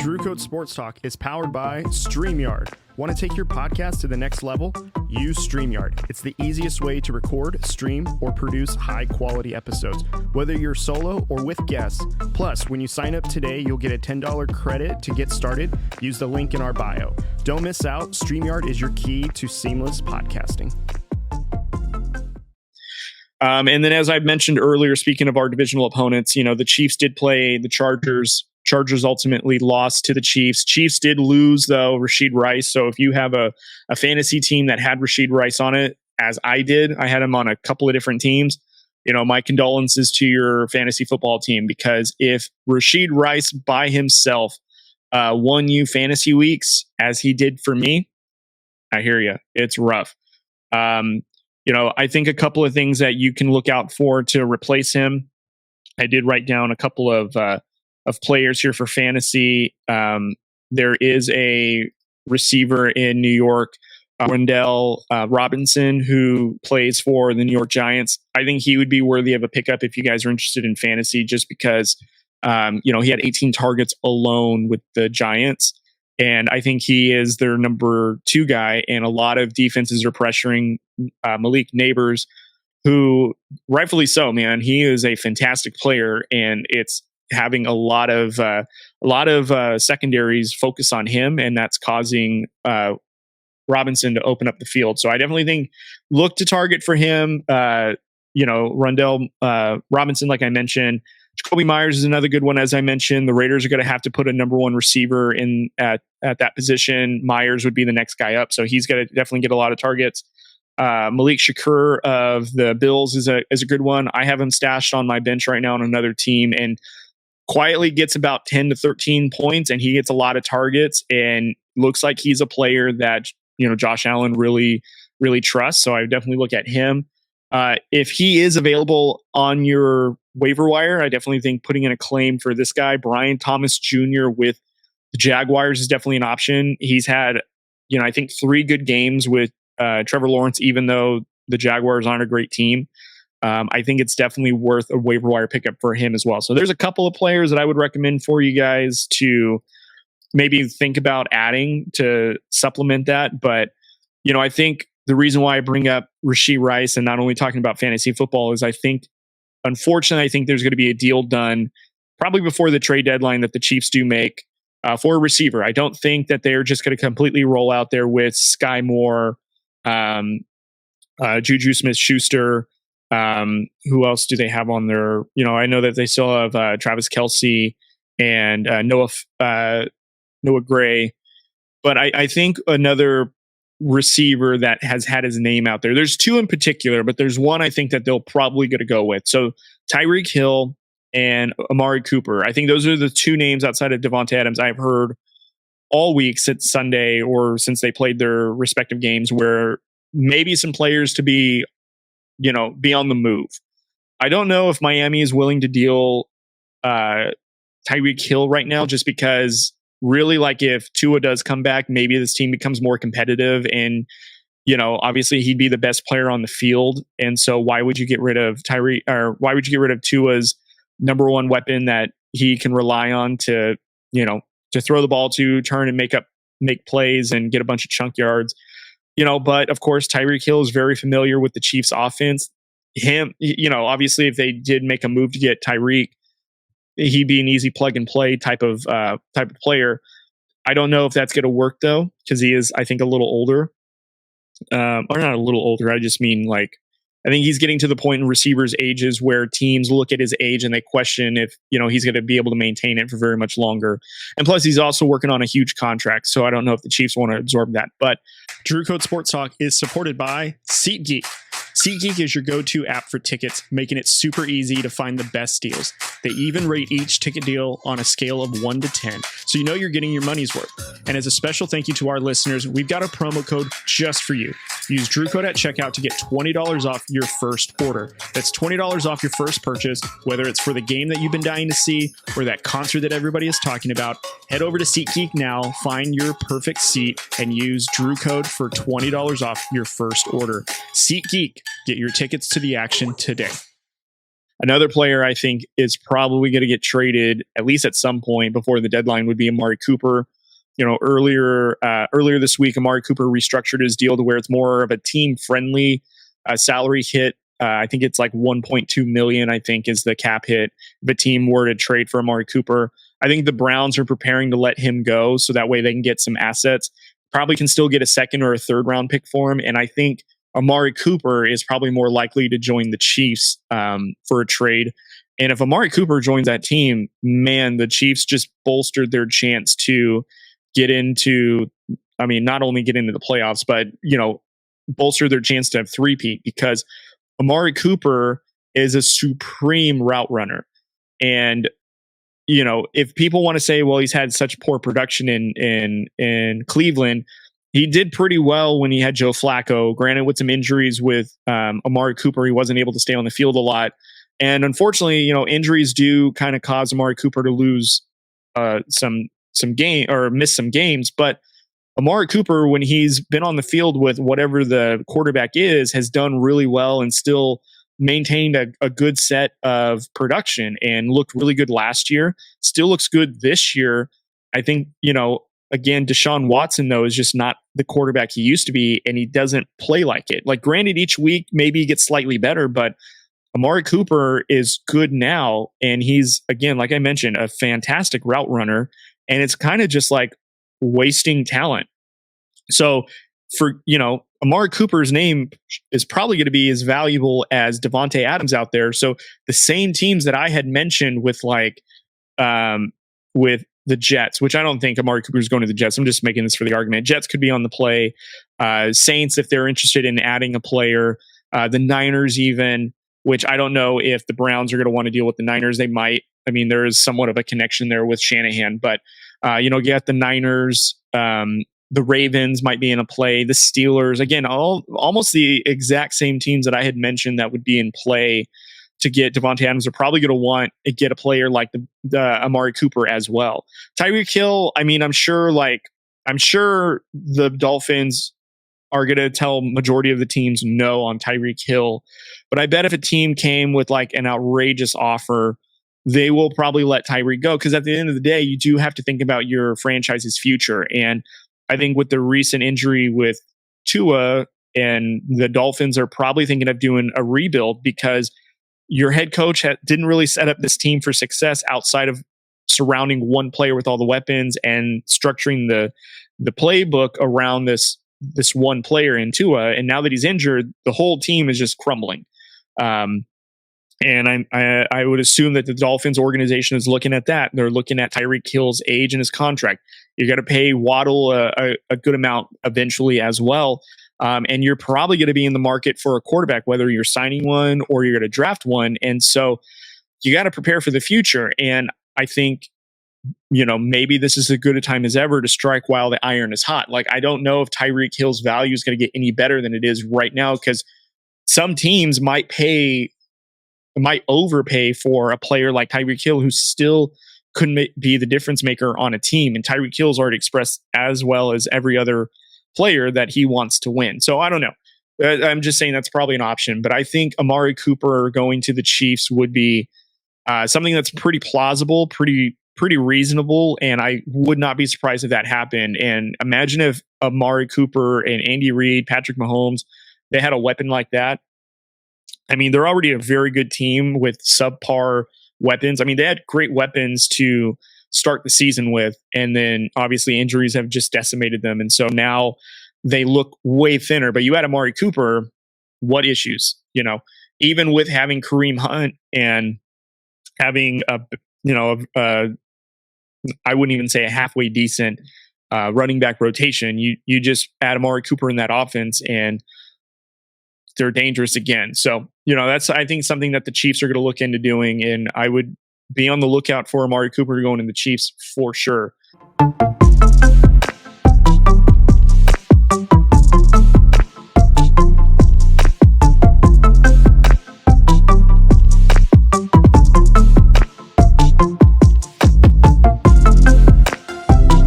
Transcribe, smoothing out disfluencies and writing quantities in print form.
Drew Code Sports Talk is powered by StreamYard. Want to take your podcast to the next level? Use StreamYard. It's the easiest way to record, stream, or produce high-quality episodes, whether you're solo or with guests. Plus, when you sign up today, you'll get a $10 credit to get started. Use the link in our bio. Don't miss out. StreamYard is your key to seamless podcasting. And then, as I mentioned earlier, speaking of our divisional opponents, the Chiefs did play the Chargers. Chargers ultimately lost to the Chiefs. Chiefs did lose, though, Rashid Rice. So if you have a fantasy team that had Rashid Rice on it, as I did, I had him on a couple of different teams. My condolences to your fantasy football team, because if Rashid Rice by himself won you fantasy weeks, as he did for me, I hear you. It's rough. I think a couple of things that you can look out for to replace him. I did write down a couple of players here for fantasy. There is a receiver in New York, Wendell Robinson, who plays for the New York Giants. I think he would be worthy of a pickup if you guys are interested in fantasy, just because he had 18 targets alone with the Giants. And I think he is their number 2 guy, and a lot of defenses are pressuring Malik Neighbors, who rightfully so, man. He is a fantastic player, and it's having a lot of secondaries focus on him, and that's causing Robinson to open up the field. So I definitely think look to target for him. Rondell Robinson, like I mentioned. Jacoby Myers is another good one, as I mentioned. The Raiders are going to have to put a number 1 receiver in at that position. Myers would be the next guy up, so he's going to definitely get a lot of targets. Malik Shakur of the Bills is a good one. I have him stashed on my bench right now on another team, and quietly gets about 10 to 13 points, and he gets a lot of targets, and looks like he's a player that Josh Allen really, really trusts. So I would definitely look at him. If he is available on your waiver wire, I definitely think putting in a claim for this guy, Brian Thomas Jr. with the Jaguars, is definitely an option. He's had, I think 3 good games with Trevor Lawrence, even though the Jaguars aren't a great team. I think it's definitely worth a waiver wire pickup for him as well. So there's a couple of players that I would recommend for you guys to maybe think about adding to supplement that. But, I think the reason why I bring up Rashid Rice and not only talking about fantasy football is unfortunately, I think there's going to be a deal done probably before the trade deadline that the Chiefs do make for a receiver. I don't think that they're just going to completely roll out there with Sky Moore, Juju Smith-Schuster. Who else do they have on their? I know that they still have Travis Kelce and Noah Gray, but I think another receiver that has had his name out there. There's 2 in particular, but there's one I think that they'll probably going to go with. So Tyreek Hill and Amari Cooper. I think those are the 2 names outside of Devonta Adams I've heard all week since Sunday, or since they played their respective games, where maybe some players to be on the move. I don't know if Miami is willing to deal Tyreek Hill right now, just because really, like, if Tua does come back, maybe this team becomes more competitive, and obviously he'd be the best player on the field. And so why would you get rid of Tyreek, or why would you get rid of Tua's number 1 weapon that he can rely on to throw the ball to, turn and make plays and get a bunch of chunk yards? But of course, Tyreek Hill is very familiar with the Chiefs offense. Obviously if they did make a move to get Tyreek, he'd be an easy plug and play type of player. I don't know if that's going to work though, because he is, I think, a little older, or not a little older. I just mean, like, I think he's getting to the point in receivers' ages where teams look at his age and they question if, he's going to be able to maintain it for very much longer. And plus, he's also working on a huge contract, so I don't know if the Chiefs want to absorb that. But Drew Code Sports Talk is supported by SeatGeek. SeatGeek is your go-to app for tickets, making it super easy to find the best deals. They even rate each ticket deal on a scale of 1 to 10, so you're getting your money's worth. And as a special thank you to our listeners, we've got a promo code just for you. Use Drew Code at checkout to get $20 off your first order. That's $20 off your first purchase, whether it's for the game that you've been dying to see or that concert that everybody is talking about. Head over to SeatGeek now, find your perfect seat, and use Drew Code for $20 off your first order. SeatGeek. Get your tickets to the action today. Another player I think is probably going to get traded at least at some point before the deadline would be Amari Cooper. Earlier this week, Amari Cooper restructured his deal to where it's more of a team-friendly salary hit. I think it's like 1.2 million, I think, is the cap hit if a team were to trade for Amari Cooper. I think the Browns are preparing to let him go so that way they can get some assets. Probably can still get a second or a third round pick for him. And I think Amari Cooper is probably more likely to join the Chiefs for a trade. And if Amari Cooper joins that team, man, the Chiefs just bolstered their chance to get into, not only get into the playoffs, but, bolster their chance to have three-peat, because Amari Cooper is a supreme route runner. And, if people want to say, well, he's had such poor production in Cleveland, he did pretty well when he had Joe Flacco. Granted, with some injuries with Amari Cooper, he wasn't able to stay on the field a lot. And unfortunately, injuries do kind of cause Amari Cooper to lose some game or miss some games. But Amari Cooper, when he's been on the field with whatever the quarterback is, has done really well and still maintained a good set of production and looked really good last year. Still looks good this year. I think, again, Deshaun Watson, though, is just not the quarterback he used to be, and he doesn't play like it. Like, granted, each week maybe he gets slightly better, but Amari Cooper is good now, and he's, again, like I mentioned, a fantastic route runner, and it's kind of just like wasting talent. So for, Amari Cooper's name is probably going to be as valuable as Devontae Adams out there. So the same teams that I had mentioned with with the Jets, which I don't think Amari Cooper is going to the Jets. I'm just making this for the argument. Jets could be on the play. Saints, if they're interested in adding a player. The Niners even, which I don't know if the Browns are going to want to deal with the Niners. They might. There is somewhat of a connection there with Shanahan. But, get the Niners. The Ravens might be in a play. The Steelers, again, almost the exact same teams that I had mentioned that would be in play to get Devontae Adams are probably going to want to get a player like the Amari Cooper as well. Tyreek Hill, I'm sure the Dolphins are going to tell majority of the teams no on Tyreek Hill. But I bet if a team came with like an outrageous offer, they will probably let Tyreek go, because at the end of the day, you do have to think about your franchise's future. And I think with the recent injury with Tua, and the Dolphins are probably thinking of doing a rebuild, because your head coach didn't really set up this team for success outside of surrounding one player with all the weapons and structuring the playbook around this one player in Tua. And now that he's injured, the whole team is just crumbling. And I would assume that the Dolphins organization is looking at that. They're looking at Tyreek Hill's age and his contract. You got to pay Waddle a good amount eventually as well. And you're probably going to be in the market for a quarterback, whether you're signing one or you're going to draft one. And so you got to prepare for the future. And I think, maybe this is as good a time as ever to strike while the iron is hot. Like, I don't know if Tyreek Hill's value is going to get any better than it is right now, because some teams might overpay for a player like Tyreek Hill, who still couldn't be the difference maker on a team. And Tyreek Hill's already expressed as well as every other player that he wants to win. So I don't know. I'm just saying that's probably an option. But I think Amari Cooper going to the Chiefs would be something that's pretty plausible, pretty reasonable. And I would not be surprised if that happened. And imagine if Amari Cooper and Andy Reid, Patrick Mahomes, they had a weapon like that. They're already a very good team with subpar weapons. They had great weapons to start the season with, and then obviously injuries have just decimated them. And so now they look way thinner. But you add Amari Cooper, what issues? Even with having Kareem Hunt and having I wouldn't even say a halfway decent running back rotation, you just add Amari Cooper in that offense, and they're dangerous again. So, that's, I think, something that the Chiefs are going to look into doing. And I would be on the lookout for Amari Cooper going in the Chiefs for sure.